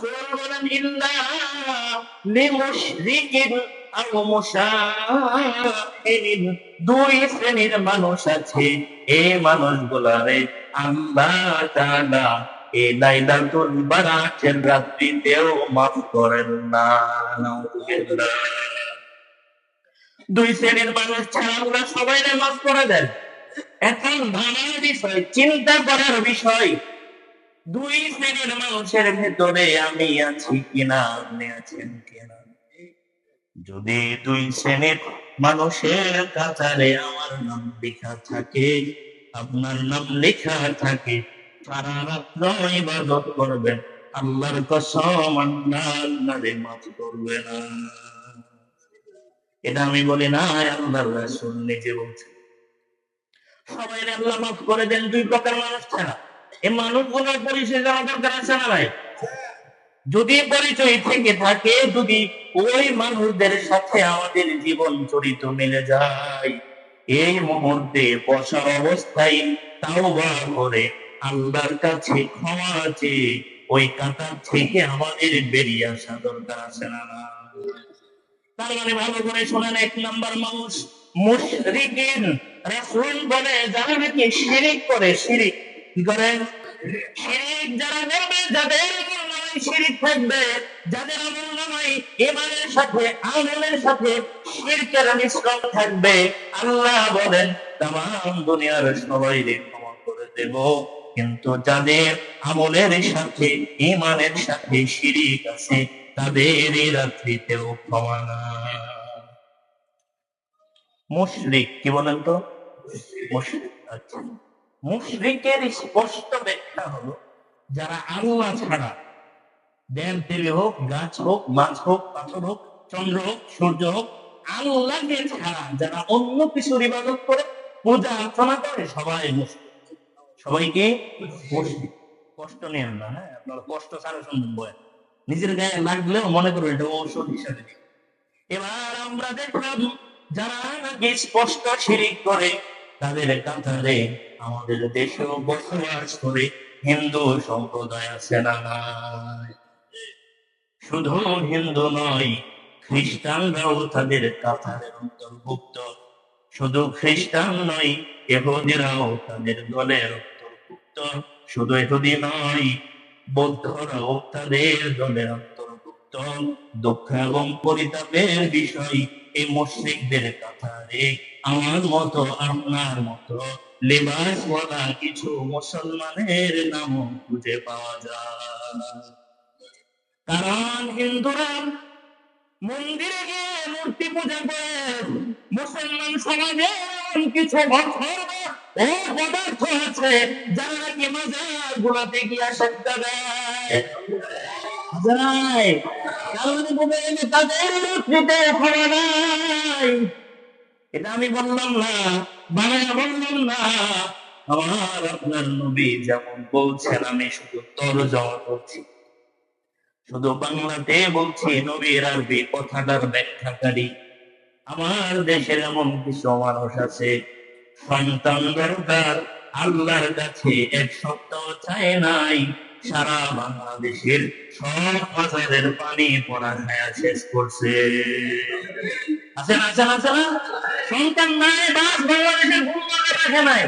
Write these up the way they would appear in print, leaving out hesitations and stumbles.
রাসূল বলেন ইল্লা লিমুশরিকিন আও মুশাহিরিন, দুই শ্রেণীর মানুষ আছে, এই মানুষগুলারে আল্লাহ তাআলা এই লাইলাতুল বারাতের রাত্রিতেও মাফ করেন না। নাউযুবিল্লাহ। দুই শ্রেণীর মানুষ ছাড়া আল্লাহ সবাইকে মাফ করে দেন। এখন ভাবার বিষয়, চিন্তা করার বিষয়, দুই শ্রেণীর মানুষের ভেতরে আমি আছি কিনা, আপনি আছেন কিনা? যদি দুই শ্রেণীর মানুষের কাতারে আমার নাম লেখা থাকে, আপনার নাম লেখা থাকে, সারা রাত্র ইবাদত করবেন, আল্লাহর কসম আল্লাহ আপনারে মাফ করবে না। এটা আমি বলি না, আল্লাহর রাসূল নিজে বলছেন। সবাই আল্লাহ মাফ করে দেন দুই প্রকার মানুষ ছাড়া। এই মানুষগুলোর পরিচয় জানা দরকার আছে না ভাই? যদি পরিচয় থেকে থাকে, যদি ওই মানুষদের সাথে আমাদের জীবন চরিত্র মিলে যায়, এই মুহূর্তে বসা অবস্থায় তাওবা করে আল্লাহর কাছে ক্ষমা চেয়ে ওই কাতার থেকে আমাদের বেরিয়ে আসা দরকার আছে না? তার মানে ভালো করে শোনেন, এক নাম্বার মানুষ মুশরিকিন। রাসূল বলে যারা নাকি শিরিক করে, শিরিক কি করে? শিরিক যারা করবে, যাদের আমলনামায় শিরিক থাকবে, যাদের আমলনামায় ঈমানের সাথে আমলের সাথে শিরকের মিশ্রণ থাকবে, আল্লাহ বলেন তামাম দুনিয়ার সবাইকে ক্ষমা করে দেব, কিন্তু যাদের আমলের সাথে ঈমানের সাথে শিরিক আছে তাদের এই রাত্রিতেও ক্ষমা নাই। মুশরিক কি বলেন তো? মুশরিক। আচ্ছা, মুশরিকের স্পষ্ট ব্যাখ্যা হলো যারা আল্লাহ ছাড়া, দেব দেবী হোক, গাছ হোক, মাছ হোক, পাথর হোক, চন্দ্র হোক, সূর্য হোক, আল্লাহকে ছাড়া যারা অন্য কিছুর ইবাদত করে, পূজা অর্চনা করে, সবাই মুশরিক। সবাইকে মুশরিক। কষ্ট নেন না, হ্যাঁ, আপনারা কষ্ট ছাড়া শুনবেন বয়ান, নিজের গায়ে লাগলেও মনে করবেন এটা ঔষধ হিসাবে। এবার আমরা দেখলাম যারা নাকি স্পষ্ট শিরিক করে তাদের কাতারে আমাদের দেশেও বসবাস করে হিন্দু সম্প্রদায় আছে না নাই? শুধু হিন্দু নয়, খ্রিস্টানরাও তাদের কাতারের অন্তর্ভুক্ত। শুধু খ্রিস্টান নয়, ইহুদিরাও তাদের দলের অন্তর্ভুক্ত। শুধু ইহুদি নয়, বৌদ্ধরাও তাদের দলের অন্তর্ভুক্ত। দুঃখ এবং পরিতাপের বিষয়, এই মুশরিকদের কাতারে আমার মতো আপনার মতো লেবাসওয়ালা কিছু মুসলমানের নাম খুঁজে পাওয়া যায়। কারণ হিন্দুরা মন্দিরে গিয়ে মূর্তি পূজা করে, মুসলমান সমাজে কিছু ও পদার্থ আছে যারা নাকি মাজার গুলাতে গিয়ে সেজদা দেয়। তাদের মূর্তিতে ক্ষমা নাই। এটা আমি বললাম না, বানায় বললাম না, আমার আপনার নবী যেমন বলছেন আমি শুধু তরজমা করছি, শুধু বাংলাতে বলছি, নবীর আরবি কথাটার ব্যাখ্যাকারী। আমার দেশের এমন কিছু মানুষ আছে, সন্তান দরকার, আল্লাহর কাছে এক সপ্তাহ চায় নাই, সারা বাংলাদেশের সব বাজারের পানি পড়া খায়া শেষ করছে। আছে না, আছে না, আছে না? সন্তান নাই, বাস বাংলাদেশের কোন জায়গায় রাখে নাই,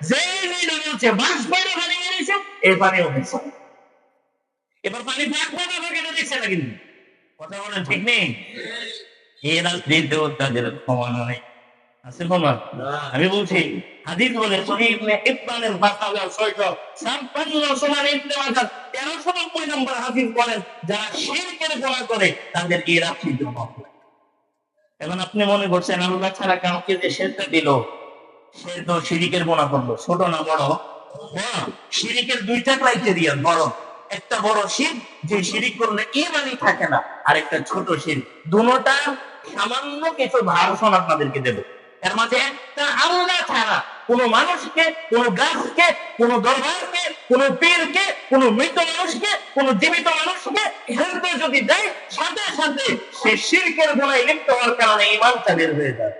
যে মেয়েটা বলছে বাস বাইরে পানি মেরেছে, এই পানিও হয়েছে। এবার পানি ফাঁক ফাঁকা ফাঁকা দেখছে না, কিন্তু কথা বলেন ঠিক নেই? এ রাত্রিতেও তাদের ক্ষমা নয়। আছে ক্ষমা? আমি বলছি, হাদিস বলে সহিহ ইবনে হিব্বানের ভাষা 656 সুনান ইবনে মাজাহ 1390 নম্বর হাদিস বলেন, যারা শিরকের গুনাহ করে তাদের এই রাত্রিতে মাফ হয়। এখন আপনি মনে করছেন আল্লাহ ছাড়া কাউকে যে সেজদা দিল সে তো শিরকের গুনাহ করলো, ছোট না বড়? শিরকের দুইটা ক্রাইটেরিয়া, বড় একটা বড় শিরক যে শিরক করলে ঈমানই থাকে না, আর একটা ছোট শিরক। দুটোটা সামান্য কিছু ভার্সন আপনাদেরকে দেব। এর মাঝে একটা আল্লাহ ছাড়া কোন মানুষকে, কোন গাছকে, কোন দরবারকে, কোন পীরকে, কোন মৃত মানুষকে, কোন জীবিত মানুষকে হেলতে যদি দেয়, সাথে সাথে সে শিরকের গুনাহে লিপ্ত হওয়ার কারণে ঈমানটা বের হয়ে যায়।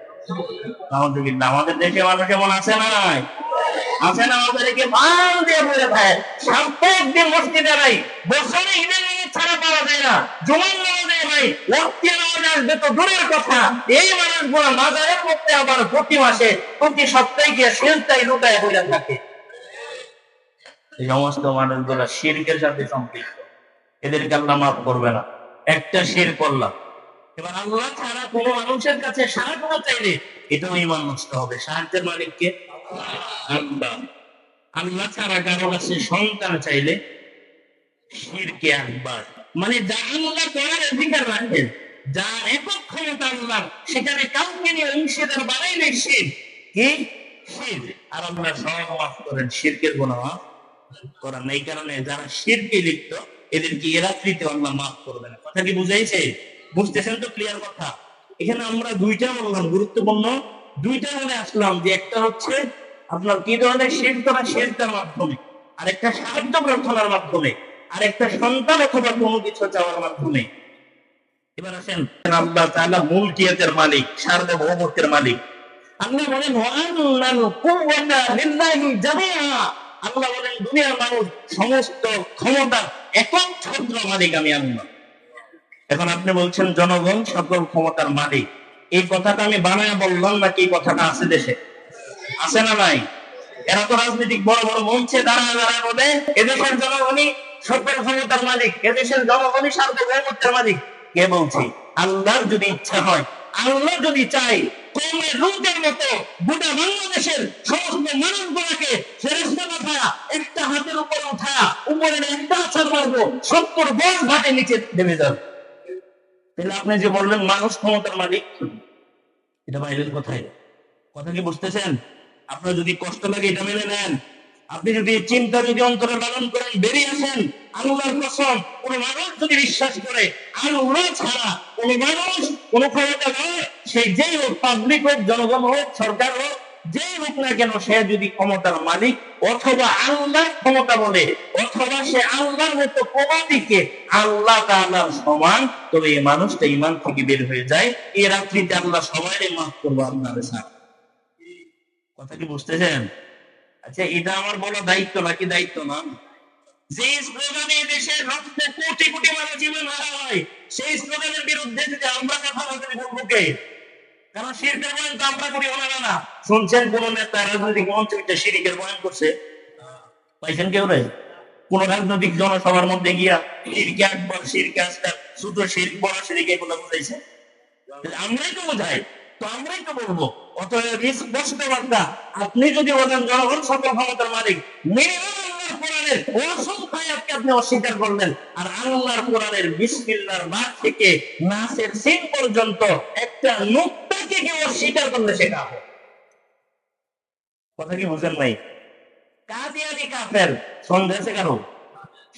আমাদের দেশে মানুষ এমন আছে না? আছে না? আমাদেরকে মান দিয়ে বলে ভাই সাপ্তাহিক দিন মসজিদে নাই, বছরে ঈদের ছাড়া জুমার নামাজে ভাই ওয়াক্তে নামাজ আসবে তো দূরের কথা, এই মানুষগুলো মাজারের মধ্যে আবার প্রতি মাসে প্রতি সপ্তাহে গিয়ে সেলতাই লুটায় হয়ে থাকে। এই সমস্ত মানুষগুলো শিরকের সাথে সম্পৃক্ত, এদেরকে আল্লাহ মাফ করবে না। একটা শিরক করলাম, এবার আল্লাহ ছাড়া কোনো মানুষের কাছে সাহায্য চাইলে এটাও ঈমান নষ্ট হবে। সাহায্যের মালিককে আল্লাহ। আল্লাহ ছাড়া কারো কাছে সন্তান চাইলে শিরকে আকবার, মানে যা আল্লাহ করার অধিকার রাখেন, যা একক ক্ষমতা আল্লাহ, সেখানে কাউকে নিয়ে অংশীদার বানাইলে শির কি শির। আর আল্লাহ সব মাফ করেন, শিরকের গুনাহ মাফ করেন। এই কারণে যারা শিরকে লিপ্ত এদেরকে এ রাত্রিতে আল্লাহ মাফ করবে না। কথা কি বুঝাইছে? বুঝতেছেন তো? ক্লিয়ার কথা। এখানে আমরা দুইটা বললাম, গুরুত্বপূর্ণ দুইটা বলে আসলাম, যে একটা হচ্ছে আপনার কি ধরনের শিরক করা, শিরকের মাধ্যমে, আর একটা সাহায্য প্রার্থনার মাধ্যমে, আর একটা সন্তান অথবা কোনো কিছু চাওয়ার মাধ্যমে। এবার আসেন, আল্লাহ তাআলা মুলকিয়াতের মালিক, সার্বভৌমত্বের মালিক। আল্লাহ বলেন ওয়ান্নাল কুওয়াতা লিল্লাহি জামিআ। আল্লাহ বলেন দুনিয়ার মানুষ সমস্ত ক্ষমতার একক ছত্র মালিক আমি আল্লাহ। এখন আপনি বলছেন জনগণ সকল ক্ষমতার মালিক, এই কথাটা আমি বানায় বললাম নাকি এই কথাটা আছে দেশে? আছে না নাই? এরা তো রাজনৈতিক বড় বড় মঞ্চে দাঁড়ায় দাঁড়ায় বলে এদেশের জনগণই সকল ক্ষমতার মালিক, এদেশের জনগণই সার্বভৌমত্বের মালিক। কে বলছে? আল্লাহর যদি ইচ্ছা হয়, আল্লাহ যদি চাই, কওমে লূতের মতো গোটা বাংলাদেশের সমস্ত মানুষগুলোকে ফেরেশতা পাঠায়া একটা হাতের উপর উঠায়া উপরের একটা আছাড় মারবো, 70 বছর ঘাটে নিচে নেমে যাবে। তাহলে আপনি যে বললেন মানুষ ক্ষমতার মালিক, এটা বাইরের কথাই। কথা কি বুঝতেছেন? আপনার যদি কষ্ট লাগে এটা মেনে নেন। আপনি যদি চিন্তা যদি অন্তরে লালন করেন, বেরিয়ে আসেন। আল্লাহর কসম, কোন মানুষ যদি বিশ্বাস করে আল্লাহ ছাড়া কোন মানুষ কোন ক্ষমতা নয়, সে যেই হোক, পাবলিক হোক, জনগণ হোক, সরকার হোক, যেই হোক না কেন, সে যদি ক্ষমতার মালিক অথবা আল্লাহ ক্ষমতা বলে, অথবা সে আল্লাহর মতো প্রমাণিকে আল্লাহ তাআলার সমান, তবে এই মানুষটা ঈমান থেকে বের হয়ে যায়। এই রাত্রিতে আল্লাহ সবাই মাফ করবো আপনাদের সাথে। কথা কি বুঝতেছেন? আচ্ছা, এটা আমার বড় দায়িত্ব নাকি দায়িত্ব না? যে স্লোগানে দেশের লক্ষ কোটি কোটি মানুষ জীবন হারা হয়, সেই স্লোগানের বিরুদ্ধে যদি আমরা কথা বলতে বলবো কে? কারণ শিরকের বয়ান তো আমরা করি, ওনারা না। শুনছেন কোন নেতা রাজনৈতিক মঞ্চে শিরকের বয়ান করছে? পাইছেন কেউ রে? কোন রাজনৈতিক জনসভার মধ্যে গিয়া শিরকে আকবার, শিরকে আসগার, ছোট শিরক, বড় শিরক এগুলো বুঝাইছে? আমরাই তো বোঝাই, তো আমরাই তো বলবো। অতএব স্পষ্ট বার্তা, আপনি যদি বলেন জনগণ সকল ক্ষমতার মালিক, মিনিমাম আল্লাহর কোরআনের অসংখ্য আয়াতকে আপনি অস্বীকার করলেন, আর আল্লাহর কোরআনের বিসমিল্লাহর বার থেকে নাসের সিন পর্যন্ত একটা নুক্তাকে কেউ অস্বীকার করলে সেটা হবে। কথা কি বুঝেন নাই? কাদিয়ানি কাফের, সন্দেহ আছে কারো?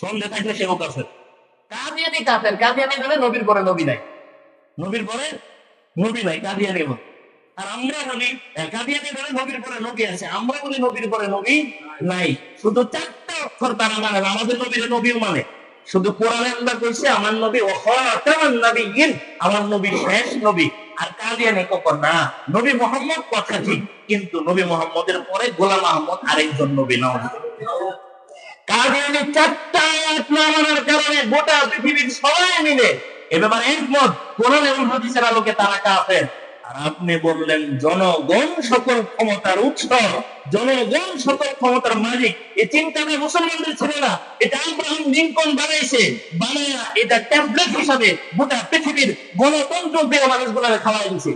সন্দেহ থাকলে সেও কাফের। কাদিয়ানি কাফের, কাদিয়ানি বলে নবীর পরে নবী নাই, নবীর পরে নবী নাই, কাদিয়ানি বলে। আর আমরা বলি কাদিয়ানি বলে নবীর পরে নবী আছে, আমরা বলি নবীর পরে নবী নাই। শুধু 4টা অক্ষর তারা মানে, আমাদের নবীর নবীও মানে। শুধু কোরআনে আল্লাহ কইছে আমার নবী ওয়া খাতামান নাবিয়্যিন, আমার নবী শেষ নবী। আর কাদিয়ানি কখন না, নবী মুহাম্মদ কথা ঠিক, কিন্তু নবী মুহাম্মদের পরে গোলাম আহমদ আরেকজন নবী নাও। কাদিয়ানি 4টা আয়াত না মানার কারণে গোটা পৃথিবীর সবাই মিলে এ ব্যাপারে একমত, কোরআন এবং হাদিসের আলোকে তারা কাফের। আর আপনি বললেন জনগণ সকল ক্ষমতার উৎস, জনগণ সকল ক্ষমতার মালিক। এই চিন্তাটা মুসলমানদের ছিল না, এটা আব্রাহাম লিঙ্কন বানাইছে, বানায়া এটা ট্যাবলেট হিসাবে গোটা পৃথিবীর গণতন্ত্র দিয়ে মানুষগুলোকে খাওয়াই দিছে।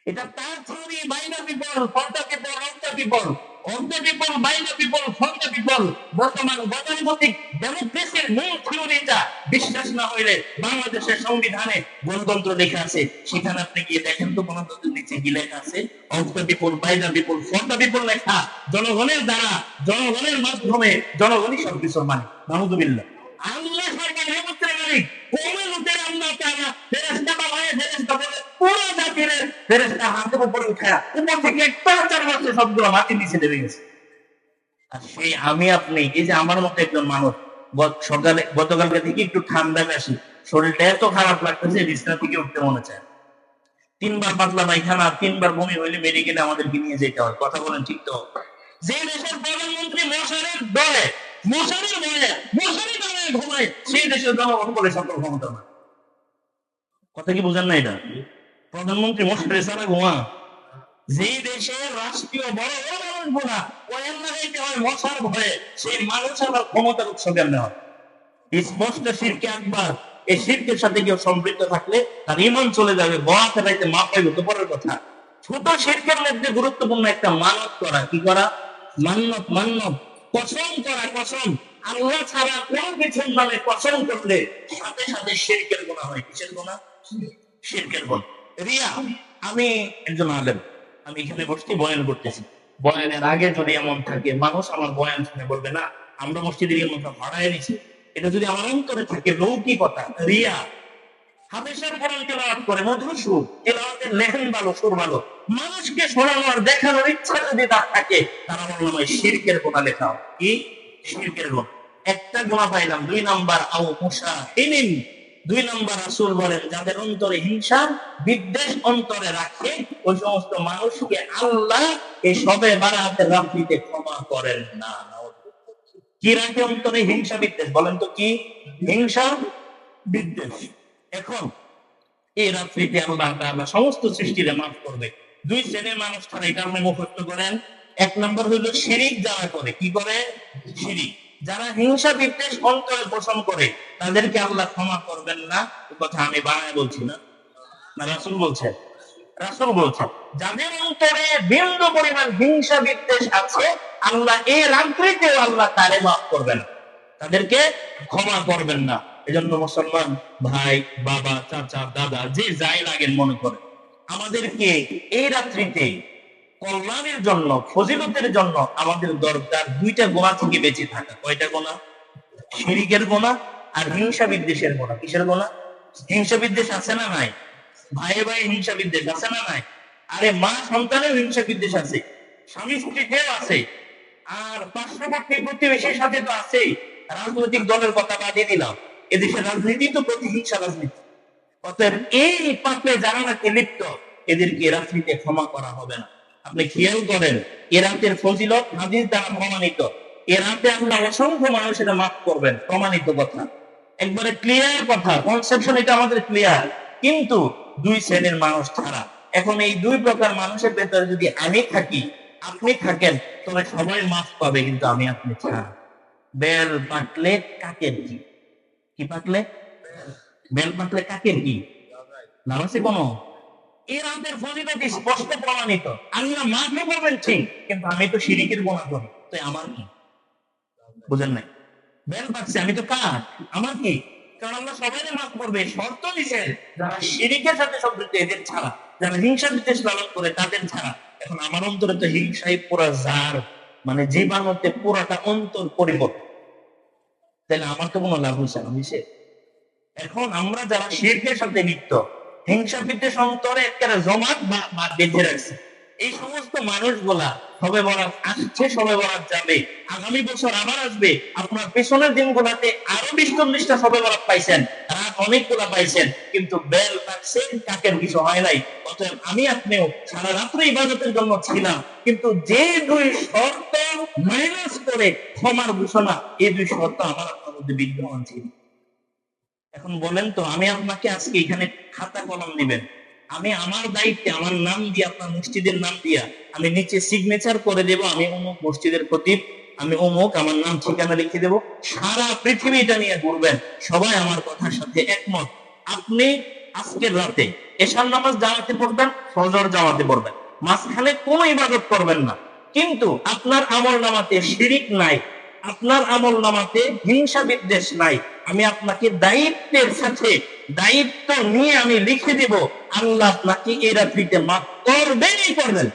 এটা তার থিওরি, বাইনা people, for the people, of the people, of the people, বাইনা পিপল, ফর দ্য পিপল। বর্তমান গতানুগতিক ডেমোক্রেসির মূল থিওরিটা বিশ্বাস না হইলে বাংলাদেশের সংবিধানে গণতন্ত্র লেখা আছে, সেখানে আপনি গিয়ে দেখেন তো গণতন্ত্রের নিচে কি লেখা আছে? Of the people, by the people, for the people লেখা। জনগণের দ্বারা, জনগণের মাধ্যমে, জনগণই সবকিছুর মালিক। নাউযুবিল্লাহ। আল্লাহ সার্বভৌমত্বের মালিক। কওমে লূতের আল্লাহ তাআলা ফেরেশতা বানায়, ফেরেশতা বলে পুরো জাতির ফেরেশতা হাতের উপরে উঠায়া উপর থেকে একটা চার মাসে সবগুলো মাটির নিচে নেমে গেছে। আর সেই আমি আপনি, এই যে আমার মতো একজন মানুষ, সকালে গতকালকে থেকে একটু ঠান্ডা বেশি, শরীরটা এত খারাপ লাগতেছে, বিছানা থেকে উঠতে মনে চায়। 3বার পাতলা পায়খানা, 3বার বমি হইলে মেডিকেলে আমাদেরকে নিয়ে যেতে হয়। কথা বলেন ঠিক তো? যে দেশের প্রধানমন্ত্রী মশারের ডরে মশারির ভয়ে মশারি টানায় ঘুমায়, সেই দেশের জনগণ বলে সকল ক্ষমতা না। কথা কি বুঝেন না? এটা প্রধানমন্ত্রী মশারি ছাড়া ঘুমা। যেই দেশের রাষ্ট্রীয় বড় বড় মানুষগুলা কয়েন লাগাইতে হয় মশার ভয়ে, সেই মানুষ আবার ক্ষমতার উৎস কেমনে হয়? স্পষ্ট শিরকে আকবার। এই শিরকের সাথে কেউ সম্পৃক্ত থাকলে তার ঈমান চলে যাবে, বয়া ফেলাইতে মা পাইবে তো পরের কথা। ছোট শিরকের মধ্যে গুরুত্বপূর্ণ একটা মানত করা। কি করা? মান্নত। মান্নত কসম করা। কসম আল্লাহ ছাড়া কোন কিছুর নামে কসম করলে সাথে সাথে শিরকের গুনাহ হয়। কিসের গুনাহ? শিরকের গুনাহ। রিয়া। আমি একজন আলেম, আমি এখানে বসছি বয়ান করতেছি, বয়ানের আগে যদি এমন থাকে মানুষ আমার বয়ান শুনে বলবে না আমরা মসজিদের এমনটা ভাড়ায় নিছি, এটা যদি আমার অন্তরে থাকে লৌকিকতা, রিয়া। হাদিসের কোরআন তেলাওয়াত করে মধুর সুর, তেলাওয়াতের লেহেন ভালো, সুর ভালো, মানুষকে শোনানোর দেখানোর ইচ্ছা যদি তার থাকে, তার আমার মনে হয় শিরকের গুনাহ লেখা। কি? শিরকের গুনাহ। একটা গুনাহ পাইলাম। 2 নাম্বার আও মুসা ইনিন। 2 নাম্বার রাসূল বলেন যাদের অন্তরে হিংসা বিদ্বেষ অন্তরে রাখে, ওই সমস্ত মানুষকে আল্লাহ এই শবে বারাতের রাত্রিতে ক্ষমা করেন না। কি রাখে অন্তরে? হিংসা বিদ্বেষ। বলেন তো কি? হিংসা বিদ্বেষ। এখন এই রাত্রিতে আল্লাহ তাআলা সমস্ত সৃষ্টিরে মাফ করবে। 2 শ্রেণীর মানুষ তারা এই কারণে মুখস্থ করেন। 1 নম্বর হলো শিরিক যারা করে। কি করে? শিরিক। যারা হিংসা বিদ্বেষ অন্তরে পোষণ করে তাদেরকে আল্লাহ ক্ষমা করবেন না। এই কথা আমি বানায় বলছি না, না রাসূল বলছেন। রাসূল বলছেন যাদের অন্তরে বিন্দু পরিমাণ হিংসা বিদ্বেষ আছে, আল্লাহ এই রাত্রিতেও আল্লাহ তারে মাফ করবেন না, তাদেরকে ক্ষমা করবেন না। এজন্য মুসলমান ভাই, বাবা, চাচা, দাদা, যে যাই লাগেন মনে করে আমাদেরকে এই রাত্রিতে কল্যাণের জন্য, ফজিলতের জন্য আমাদের দরকার 2টা গুনাহ থেকে বেঁচে থাকা। কয়টা গুনাহ? শিরকের গুনাহ আর হিংসা বিদ্বেষের গুনাহ। কিসের গুনাহ? হিংসা বিদ্বেষ আছে না নাই? ভাই ভাই হিংসা বিদ্বেষ আছে না নাই? আরে মা সন্তানের হিংসা বিদ্বেষ আছে, স্বামী স্ত্রীতেও আছে, আর পার্শ্ববর্তী প্রতিবেশীর সাথে তো আছেই। রাজনৈতিক দলের কথা বাদে দিলাম, এদেশের রাজনীতি তো প্রতিহিংসা রাজনীতি। অতএব এই পাপে যারা নাকি লিপ্ত, এদেরকে রাত্রিতে ক্ষমা করা হবে না। আপনি খেয়াল করেন এ রাতের ফজিলত হাদিস দ্বারা প্রমাণিত। এ রাতে আল্লাহ অসংখ্য মানুষের মাফ করবেন, প্রমাণিত কথা, একবারে ক্লিয়ার কথা, কনসেপশন এটা আমাদের ক্লিয়ার। কিন্তু 2 শ্রেণীর মানুষ ছাড়া। এখন এই 2 প্রকার মানুষের ভেতরে যদি আমি থাকি, আপনি থাকেন, তবে সবাই মাফ পাবে, কিন্তু আমি আপনি ছাড়া। বেল পাকলে কাকের কি? কি পাকলে? বেল পাকলে কাকের কি? নাম আছে কোনো? এই রাতের ফজিলত স্পষ্ট প্রমাণিত। আল্লাহ মাফ করবেন ঠিক, কিন্তু আমি তো শিরকের গুনাহ করি, তো আমার কি? বুঝেন নাই? বেল পাকছে, আমি তো কাক, আমার কি? কারণ আল্লাহ সবাইকে মাফ করবে, শর্ত নিষেধ যারা শিরকের সাথে সম্পৃক্ত এদের ছাড়া, যারা হিংসা বিদ্বেষ লালন করে তাদের ছাড়া। এখন আমার অন্তরে তো হিংসাই পুরা জার, মানে জীবাণুতে পুরাটা অন্তর পরিবর্তন, তাহলে আমার তো কোনো লাভ হয়েছে না, হয়েছে? এখন আমরা যারা শিরকের সাথে লিপ্ত, হিংসা বিদ্বেষ অন্তরে একটা জমাট বা বেঁধে রাখছে, এই সমস্ত মানুষগুলা সবে বরাত আসছে, সবে বরাত যাবে, আগামী বছর আবার আসবে। আপনার পেছনের দিনগুলাতে আরো 20-40টা সবে বরাত পাইছেন, রাত অনেকগুলা পাইছেন, কিন্তু বেল পাকছে, কাকের কিছু হয় নাই। অতএব আমি আপনিও সারা রাত্রে ইবাদতের জন্য ছিলাম, কিন্তু যে 2 শর্ত মাইনাস করে ক্ষমার ঘোষণা, এই 2 শর্ত আমার আপনার মধ্যে বিদ্যমান ছিল। এখন বলেন তো, আমি আপনাকে আজকে এখানে খাতা কলম দিবেন, আমি আমার দায়িত্বে আমার নাম দিয়ে, আপনার মসজিদের নাম দিয়া আমি নিচে সিগনেচার করে দেব, আমি অমুক মসজিদের খতিব, আমি অমুক, আমার নাম ঠিকানা লিখে দেব, সারা পৃথিবীটা নিয়ে ঘুরবেন, সবাই আমার কথার সাথে একমত। আপনি আজকের রাতে এশার নামাজ জামাতে পড়বেন, ফজর জামাতে পড়বেন, মাঝখানে কোনো ইবাদত করবেন না, কিন্তু আপনার আমল নামাতে শিরিক নাই, আপনার আমল নামাতে হিংসা বিদ্বেষ নাই। আমি আপনাকে দায়িত্বের সাথে দায়িত্ব নিয়ে আমি লিখে দেব, আল্লাহ আপনাকে এই রাত্রিতে মাফ করবেনই করবেন।